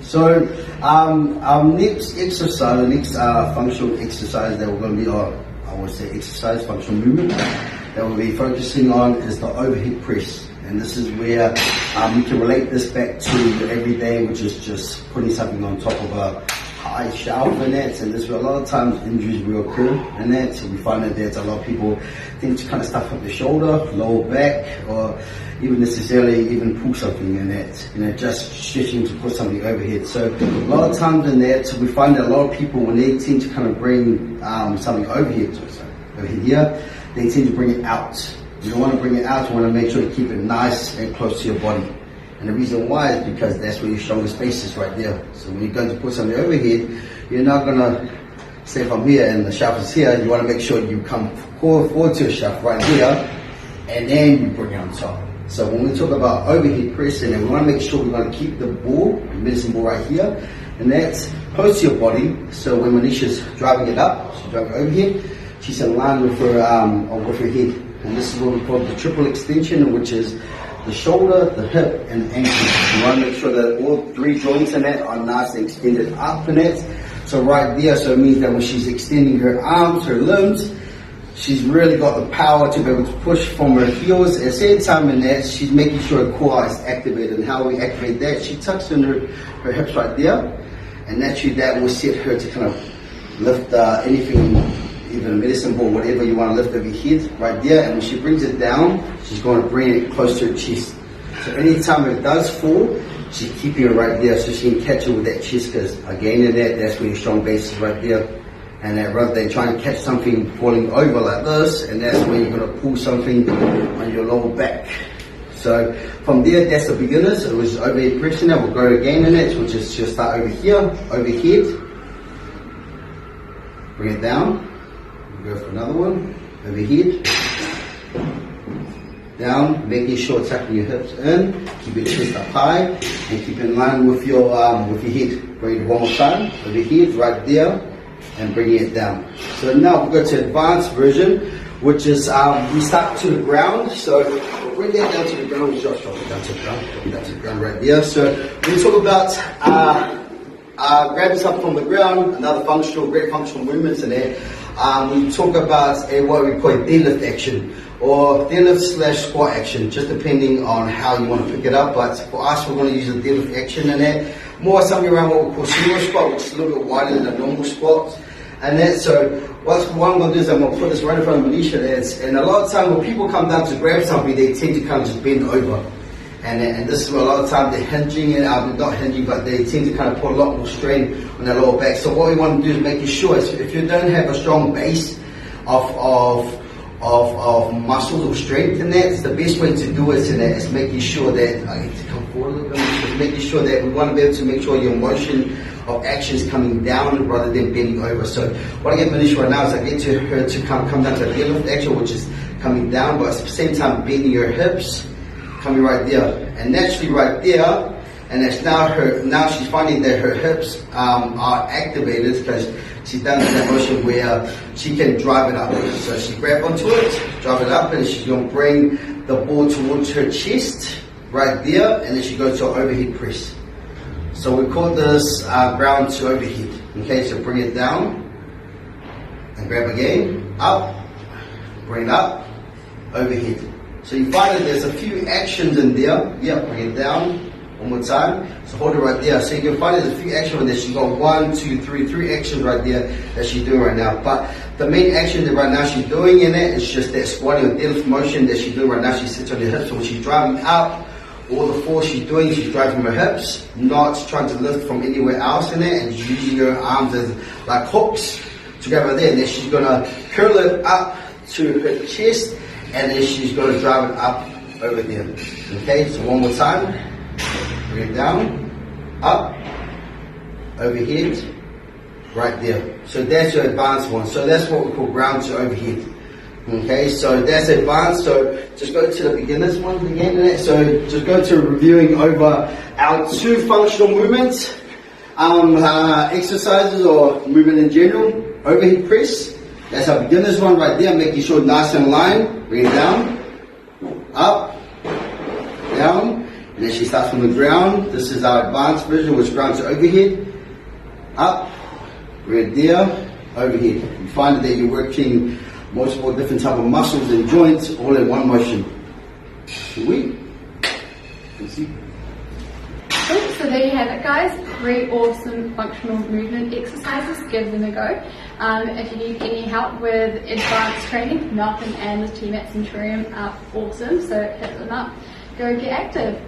So our next exercise, the next functional exercise that we're going to be on, I would say exercise, functional movement, that we'll be focusing on is the overhead press. And this is where we can relate this back to everyday, which is just putting something on top of a high shelf and that. And this is where a lot of times injuries will occur and that. So we find that there's a lot of people think to kind of stuff up the shoulder, lower back, or even necessarily even pull something in that, just stretching to put something overhead. So a lot of times in that, we find that a lot of people, when they tend to kind of bring something overhead, overhead here, they tend to bring it out. You don't want to bring it out, you want to make sure to keep it nice and close to your body. And the reason why is because that's where your strongest base is, right there. So when you're going to put something overhead, you're not going to say from here and the shelf is here. You want to make sure you come forward to the shelf right here, and then you bring it on top. So when we talk about overhead pressing, and we want to make sure we're going to keep the ball, the medicine ball right here, and that's close to your body. So when Manisha's driving it up, she's driving overhead, she's in line with her head. And this is what we call the triple extension, which is the shoulder, the hip, and the ankle. You want to make sure that all three joints in that are nice and extended up in that. So right there, so it means that when she's extending her arms, her limbs, she's really got the power to be able to push from her heels. At the same time in that, she's making sure her core is activated. And how we activate that, she tucks in her hips right there. And naturally that will set her to kind of lift anything, even a medicine ball, whatever you want to lift over your head right there. And when she brings it down, she's going to bring it close to her chest. So anytime it does fall, she's keeping it right there so she can catch it with that chest, because again in that's where your strong base is right there. And that rather than trying to catch something falling over like this, and that's when you're going to pull something on your lower back. So from there, that's the beginners. It was overhead pressing. Now we'll go again in it, which is just start over here, overhead, bring it down. We'll go for another one, overhead, down, making sure tucking your hips in, keep your chest up high, and keep in line with your head. Bring it one more time, overhead, right there, and bringing it down. So now we'll go to advanced version, which is we start to the ground. So we'll bring that down to the ground. Just drop it down to the ground. Drop it down to the ground right there. So when we talk about grabbing something from the ground, another great functional movements in there. We talk about what we call deadlift action, or deadlift / squat action, just depending on how you want to pick it up. But for us, we're going to use the deadlift action in there. More something around what we call sumo squat, which is a little bit wider than a normal squat. And that, so what I'm going to do is I'm going to put this right in front of Manisha. And a lot of times when people come down to grab something, they tend to kind of just bend over. And this is where a lot of times they're hinging, and not hinging, but they tend to kind of put a lot more strain on their lower back. So what we want to do is making sure, if you don't have a strong base of muscles or strength in that, the best way to do it in that is making sure that, I need to come forward a little bit, making sure that we want to be able to make sure your motion of action is coming down rather than bending over. So what I get Manisha right now is I get to her to come down to the deadlift action, which is coming down, but at the same time bending your hips, coming right there. And naturally right there, and that's now she's finding that her hips are activated because she's done that motion where she can drive it up. So she grab onto it, drive it up, and she's going to bring the ball towards her chest right there, and then she goes to overhead press. So we call this ground to overhead. Okay, so bring it down and grab again, up, bring it up, overhead. So you find that there's a few actions in there. Yeah, bring it down one more time. So hold it right there. So you can find there's a few actions in there. She's got 1, 2, 3, 3 actions right there that she's doing right now. But the main action that right now she's doing in it is just that squatting or deadlift motion that she's doing right now. She sits on her hips. So when she's driving up, all the force she's doing, she's driving her hips, not trying to lift from anywhere else in it, and she's using her arms as like hooks to grab her there. And then she's gonna curl it up to her chest, and then she's gonna drive it up over there. Okay, so one more time. Bring it down, up, overhead, right there. So that's your advanced one. So that's what we call ground to overhead. Okay, so that's advanced. So just go to the beginners one again. So just go to reviewing over our 2 functional movements, exercises or movement in general. Overhead press, that's our beginners one right there, making sure nice and line. Bring it down, up, down, And then she starts from the ground. This is our advanced version, which grounds her overhead, up, right there, overhead. You find that you're working multiple different type of muscles and joints all in one motion. Sweet. See? Cool. So there you have it, guys. 3 awesome functional movement exercises. Give them a go. If you need any help with advanced training, Malcom and the team at Centurion are awesome, so hit them up. Go get active.